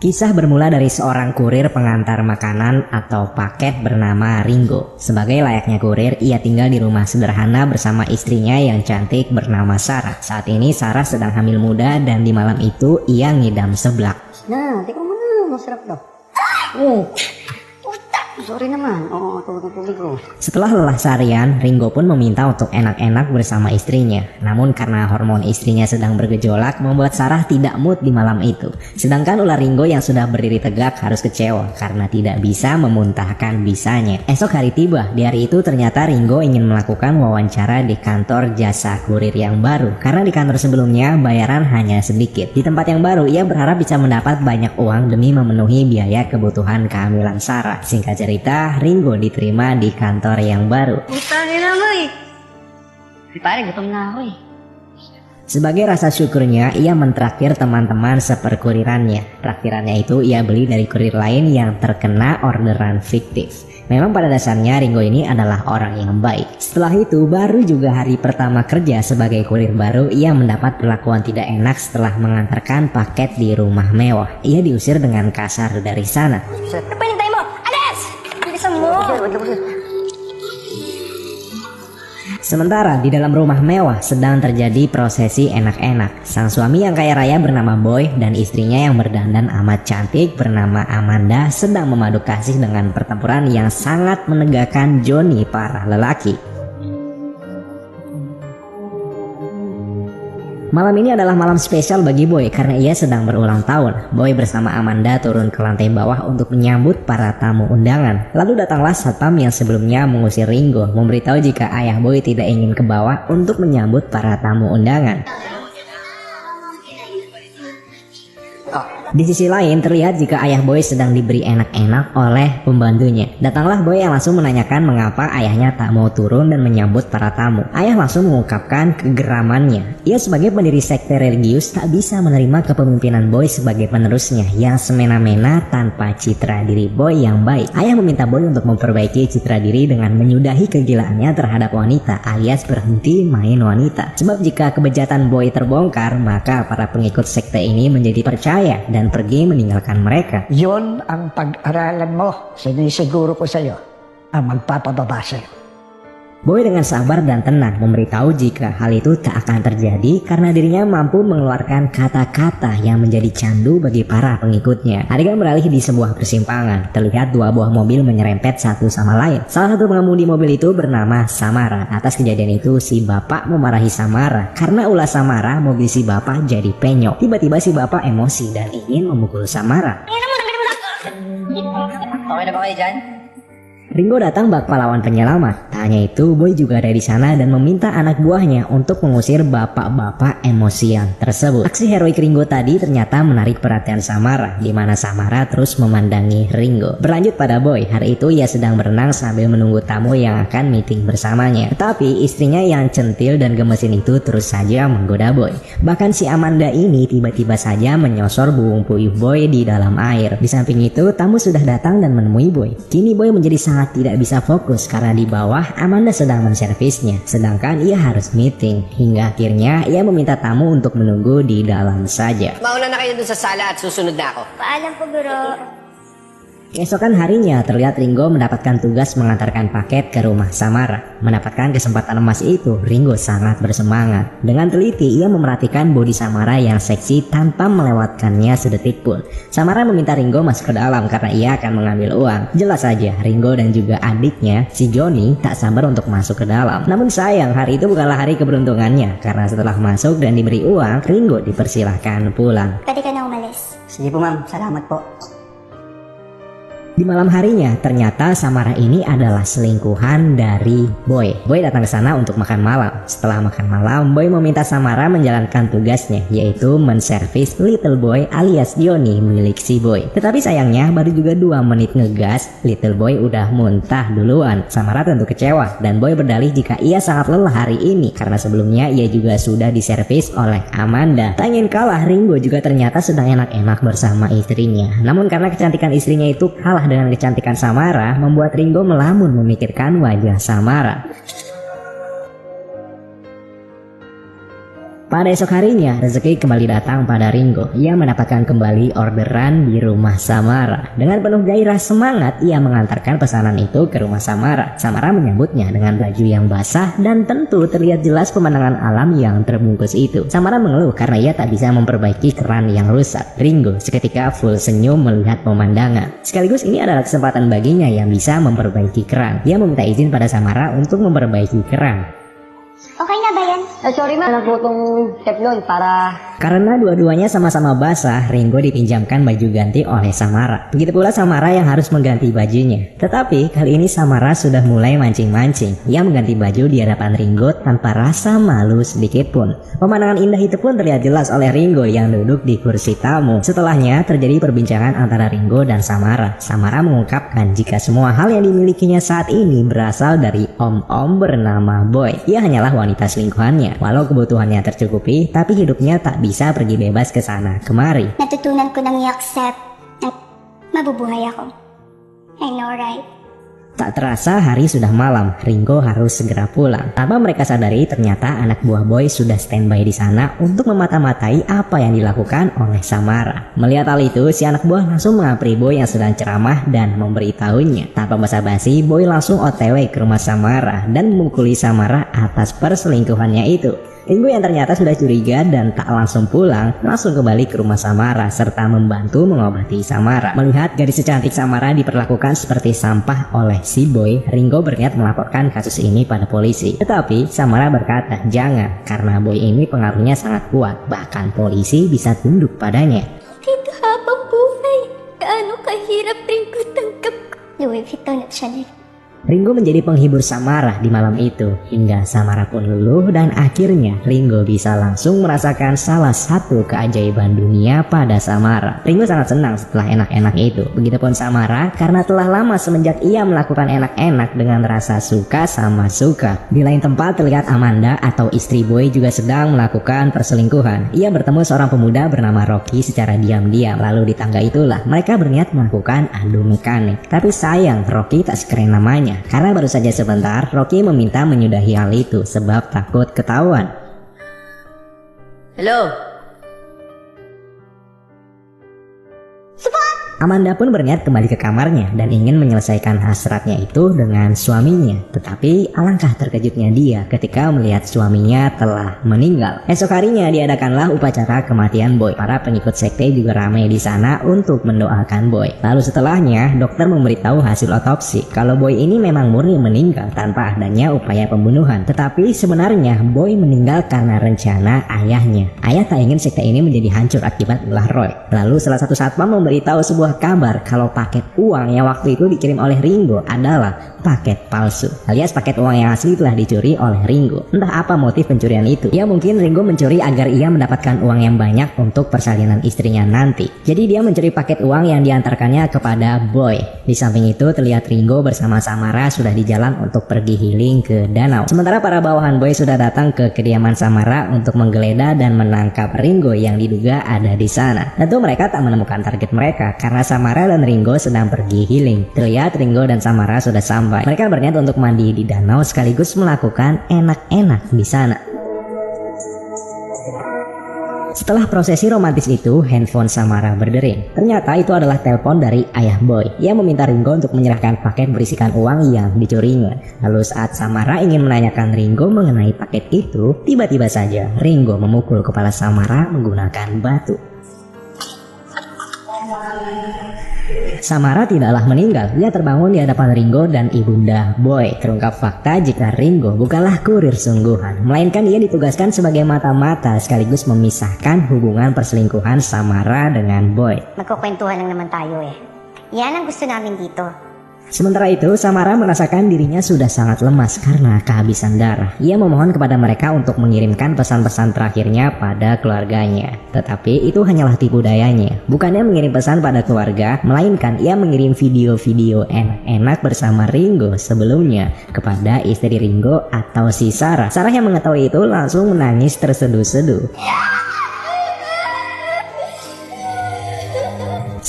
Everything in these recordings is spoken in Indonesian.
Kisah bermula dari seorang kurir pengantar makanan atau paket bernama Ringo. Sebagai layaknya kurir, ia tinggal di rumah sederhana bersama istrinya yang cantik bernama Sarah. Saat ini Sarah sedang hamil muda dan di malam itu ia ngidam seblak. Nah, teka mo na, masarap daw. Sorry naman. Oo, tubig ko. Setelah lelah seharian, Ringo pun meminta untuk enak-enak bersama istrinya. Namun karena hormon istrinya sedang bergejolak, membuat Sarah tidak mood di malam itu. Sedangkan ular Ringo yang sudah berdiri tegak harus kecewa karena tidak bisa memuntahkan bisanya. Esok hari tiba. Di hari itu ternyata Ringo ingin melakukan wawancara di kantor jasa kurir yang baru. Karena di kantor sebelumnya bayaran hanya sedikit. Di tempat yang baru ia berharap bisa mendapat banyak uang demi memenuhi biaya kebutuhan kehamilan Sarah. Singkat cerita, Ringo diterima di kantor yang baru. Utangin na mo eh. Pare, gutom na ako eh. Sebagai rasa syukurnya, ia mentraktir teman-teman seperkurirannya. Traktirannya itu ia beli dari kurir lain yang terkena orderan fiktif. Memang pada dasarnya Ringo ini adalah orang yang baik. Setelah itu, baru juga hari pertama kerja sebagai kurir baru, ia mendapat perlakuan tidak enak setelah mengantarkan paket di rumah mewah. Ia diusir dengan kasar dari sana. Ano pa hinintay mo? Alis! Bilisan mo! Sementara di dalam rumah mewah sedang terjadi prosesi enak-enak. Sang suami yang kaya raya bernama Boy dan istrinya yang berdandan amat cantik bernama Amanda sedang memadu kasih dengan pertempuran yang sangat menegakkan Johnny para lelaki. Malam ini adalah malam spesial bagi Boy karena ia sedang berulang tahun. Boy bersama Amanda turun ke lantai bawah untuk menyambut para tamu undangan. Lalu datanglah satpam yang sebelumnya mengusir Ringo, memberitahu jika ayah Boy tidak ingin ke bawah untuk menyambut para tamu undangan. Di sisi lain terlihat jika ayah Boy sedang diberi enak-enak oleh pembantunya. Datanglah Boy yang langsung menanyakan mengapa ayahnya tak mau turun dan menyambut para tamu. Ayah langsung mengungkapkan kegeramannya. Ia sebagai pendiri sekte religius tak bisa menerima kepemimpinan Boy sebagai penerusnya yang semena-mena tanpa citra diri Boy yang baik. Ayah meminta Boy untuk memperbaiki citra diri dengan menyudahi kegilaannya terhadap wanita alias berhenti main wanita. Sebab jika kebejatan Boy terbongkar, maka para pengikut sekte ini menjadi percaya dan pergi meninggalkan mereka. Yon ang pag-aralan mo. Sinisiguro ko sa iyo ang magpapababa sa'yo. Boy dengan sabar dan tenang memberitahu jika hal itu tak akan terjadi karena dirinya mampu mengeluarkan kata-kata yang menjadi candu bagi para pengikutnya. Adegan beralih di sebuah persimpangan. Terlihat dua buah mobil menyerempet satu sama lain. Salah satu pengemudi mobil itu bernama Samara. Atas kejadian itu si bapak memarahi Samara. Karena ulah Samara, mobil si bapak jadi penyok. Tiba-tiba si bapak emosi dan ingin memukul Samara. Okay na ba kayo dyan? Ringo datang bak pahlawan penyelamat. Tak hanya itu, Boy juga ada di sana dan meminta anak buahnya untuk mengusir bapak-bapak emosian tersebut. Aksi heroik Ringo tadi ternyata menarik perhatian Samara, di mana Samara terus memandangi Ringo. Berlanjut pada Boy, hari itu ia sedang berenang sambil menunggu tamu yang akan meeting bersamanya. Tetapi istrinya yang centil dan gemesin itu terus saja menggoda Boy. Bahkan si Amanda ini tiba-tiba saja menyosor buung puyuh Boy di dalam air. Di samping itu, tamu sudah datang dan menemui Boy. Kini Boy menjadi sangat tidak bisa fokus karena di bawah Amanda sedang menservisnya, sedangkan ia harus meeting. Hingga akhirnya ia meminta tamu untuk menunggu di dalam saja. Mauna na kayo dun sa sala at susunod na ako. Paalam po, Guro. Keesokan harinya terlihat Ringo mendapatkan tugas mengantarkan paket ke rumah Samara. Mendapatkan kesempatan emas itu, Ringo sangat bersemangat. Dengan teliti ia memerhatikan bodi Samara yang seksi tanpa melewatkannya sedetik pun. Samara meminta Ringo masuk ke dalam karena ia akan mengambil uang. Jelas saja Ringo dan juga adiknya si Johnny tak sabar untuk masuk ke dalam. Namun sayang hari itu bukanlah hari keberuntungannya karena setelah masuk dan diberi uang, Ringo dipersilahkan pulang. Pwede ka na umalis. Sige po ma'am, salamat po. Di malam harinya, ternyata Samara ini adalah selingkuhan dari Boy. Boy datang ke sana untuk makan malam. Setelah makan malam, Boy meminta Samara menjalankan tugasnya, yaitu menservis Little Boy alias Johnny milik si Boy. Tetapi sayangnya, baru juga 2 menit ngegas, Little Boy udah muntah duluan. Samara tentu kecewa, dan Boy berdalih jika ia sangat lelah hari ini, karena sebelumnya ia juga sudah diservis oleh Amanda. Tak ingin kalah, Ringo juga ternyata sedang enak-enak bersama istrinya. Namun karena kecantikan istrinya itu kalah dengan kecantikan Samara, membuat Ringo melamun memikirkan wajah Samara. Pada esok harinya, rezeki kembali datang pada Ringo. Ia mendapatkan kembali orderan di rumah Samara. Dengan penuh gairah semangat, ia mengantarkan pesanan itu ke rumah Samara. Samara menyambutnya dengan baju yang basah dan tentu terlihat jelas pemandangan alam yang terbungkus itu. Samara mengeluh karena ia tak bisa memperbaiki keran yang rusak. Ringo seketika full senyum melihat pemandangan. Sekaligus ini adalah kesempatan baginya yang bisa memperbaiki keran. Dia meminta izin pada Samara untuk memperbaiki keran. Okay na ba yan? Sorry ma, nagputong teflon para... Karena dua-duanya sama-sama basah, Ringo dipinjamkan baju ganti oleh Samara. Begitu pula Samara yang harus mengganti bajunya. Tetapi kali ini Samara sudah mulai mancing-mancing. Ia mengganti baju di hadapan Ringo tanpa rasa malu sedikit pun. Pemandangan indah itu pun terlihat jelas oleh Ringo yang duduk di kursi tamu. Setelahnya terjadi perbincangan antara Ringo dan Samara. Samara mengungkapkan jika semua hal yang dimilikinya saat ini berasal dari om-om bernama Boy. Ia hanyalah wanita selingkuhannya. Walau kebutuhannya tercukupi, tapi hidupnya tak bisa pergi bebas ke sana kemari. Natutunan ko nang i-accept na mabubuhay ako. I know, right? Tak terasa hari sudah malam, Ringo harus segera pulang. Tanpa mereka sadari, ternyata anak buah Boy sudah standby di sana untuk memata-matai apa yang dilakukan oleh Samara. Melihat hal itu, si anak buah langsung menghampiri Boy yang sedang ceramah dan memberitahunya. Tanpa basa-basi, Boy langsung OTW ke rumah Samara dan memukuli Samara atas perselingkuhannya itu. Ringo yang ternyata sudah curiga dan tak langsung pulang, langsung kembali ke rumah Samara serta membantu mengobati Samara. Melihat gadis secantik Samara diperlakukan seperti sampah oleh si Boy, Ringo berniat melaporkan kasus ini pada polisi. Tetapi Samara berkata jangan, karena Boy ini pengaruhnya sangat kuat, bahkan polisi bisa tunduk padanya. Dito habang buhay, gaano kahirap rin ko tanggap ko. Louis Vuitton at Chanel. Ringo menjadi penghibur Samara di malam itu, hingga Samara pun luluh dan akhirnya Ringo bisa langsung merasakan salah satu keajaiban dunia pada Samara. Ringo sangat senang setelah enak-enak itu. Begitupun Samara, karena telah lama semenjak ia melakukan enak-enak dengan rasa suka sama suka. Di lain tempat terlihat Amanda atau istri Boy juga sedang melakukan perselingkuhan. Ia bertemu seorang pemuda bernama Rocky secara diam-diam. Lalu di tangga itulah mereka berniat melakukan adu mekanik. Tapi sayang, Rocky tak sekeren namanya. Karena baru saja sebentar, Rocky meminta menyudahi hal itu sebab takut ketahuan. Hello? Amanda pun berniat kembali ke kamarnya dan ingin menyelesaikan hasratnya itu dengan suaminya. Tetapi alangkah terkejutnya dia ketika melihat suaminya telah meninggal. Esok harinya diadakanlah upacara kematian Boy. Para pengikut sekte juga ramai di sana untuk mendoakan Boy. Lalu setelahnya, dokter memberitahu hasil otopsi kalau Boy ini memang murni meninggal tanpa adanya upaya pembunuhan. Tetapi sebenarnya Boy meninggal karena rencana ayahnya. Ayah tak ingin sekte ini menjadi hancur akibat ulah Roy. Lalu salah satu satpam memberitahu sebuah kabar kalau paket uang yang waktu itu dikirim oleh Ringo adalah paket palsu, alias paket uang yang asli telah dicuri oleh Ringo. Entah apa motif pencurian itu. Ya mungkin Ringo mencuri agar ia mendapatkan uang yang banyak untuk persalinan istrinya nanti. Jadi dia mencuri paket uang yang diantarkannya kepada Boy. Di samping itu terlihat Ringo bersama Samara sudah di jalan untuk pergi healing ke danau. Sementara para bawahan Boy sudah datang ke kediaman Samara untuk menggeledah dan menangkap Ringo yang diduga ada di sana. Tentu mereka tak menemukan target mereka karena Samara dan Ringo sedang pergi healing. Terlihat Ringo dan Samara sudah sampai. Mereka berniat untuk mandi di danau sekaligus melakukan enak-enak di sana. Setelah prosesi romantis itu, handphone Samara berdering. Ternyata itu adalah telepon dari ayah Boy. Ia meminta Ringo untuk menyerahkan paket berisikan uang yang dicurinya. Lalu saat Samara ingin menanyakan Ringo mengenai paket itu, tiba-tiba saja Ringo memukul kepala Samara menggunakan batu. Samara tidaklah meninggal. Ia terbangun di hadapan Ringo dan ibunda Boy. Terungkap fakta jika Ringo bukanlah kurir sungguhan, melainkan ia ditugaskan sebagai mata-mata sekaligus memisahkan hubungan perselingkuhan Samara dengan Boy. Magkukwentuhan lang naman tayo eh. Yan ang gusto namin dito. Sementara itu, Samara merasakan dirinya sudah sangat lemas karena kehabisan darah. Ia memohon kepada mereka untuk mengirimkan pesan-pesan terakhirnya pada keluarganya. Tetapi itu hanyalah tipu dayanya. Bukannya mengirim pesan pada keluarga, melainkan ia mengirim video-video enak-enak bersama Ringo sebelumnya kepada istri Ringo atau si Sarah. Sarah yang mengetahui itu langsung menangis terseduh-seduh.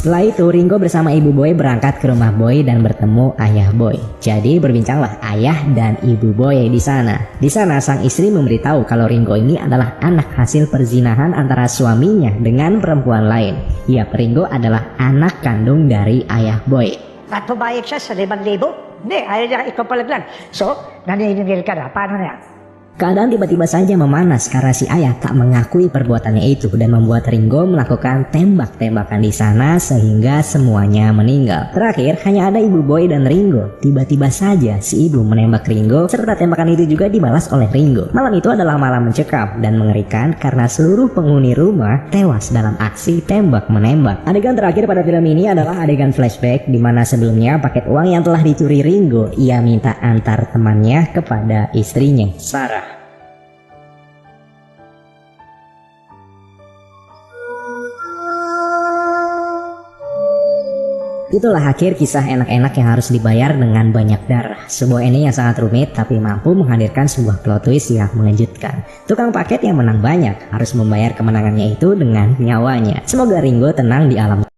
Setelah itu Ringo bersama ibu Boy berangkat ke rumah Boy dan bertemu ayah Boy. Jadi berbincanglah ayah dan ibu Boy di sana. Di sana sang istri memberitahu kalau Ringo ini adalah anak hasil perzinahan antara suaminya dengan perempuan lain. Ya, Ringo adalah anak kandung dari ayah Boy. At pumayag siya sa 5,000? Hindi, ayaw niya ikaw palaglag. So, naniningil ka na. Paano na yan? Keadaan tiba-tiba saja memanas karena si ayah tak mengakui perbuatannya itu dan membuat Ringo melakukan tembak-tembakan di sana sehingga semuanya meninggal. Terakhir hanya ada ibu Boy dan Ringo. Tiba-tiba saja si ibu menembak Ringo serta tembakan itu juga dibalas oleh Ringo. Malam itu adalah malam mencekam dan mengerikan karena seluruh penghuni rumah tewas dalam aksi tembak-menembak. Adegan terakhir pada film ini adalah adegan flashback di mana sebelumnya paket uang yang telah dicuri Ringo ia minta antar temannya kepada istrinya, Sarah. Itulah akhir kisah enak-enak yang harus dibayar dengan banyak darah. Sebuah ending yang sangat rumit tapi mampu menghadirkan sebuah plot twist yang mengejutkan. Tukang paket yang menang banyak harus membayar kemenangannya itu dengan nyawanya. Semoga Ringo tenang di alam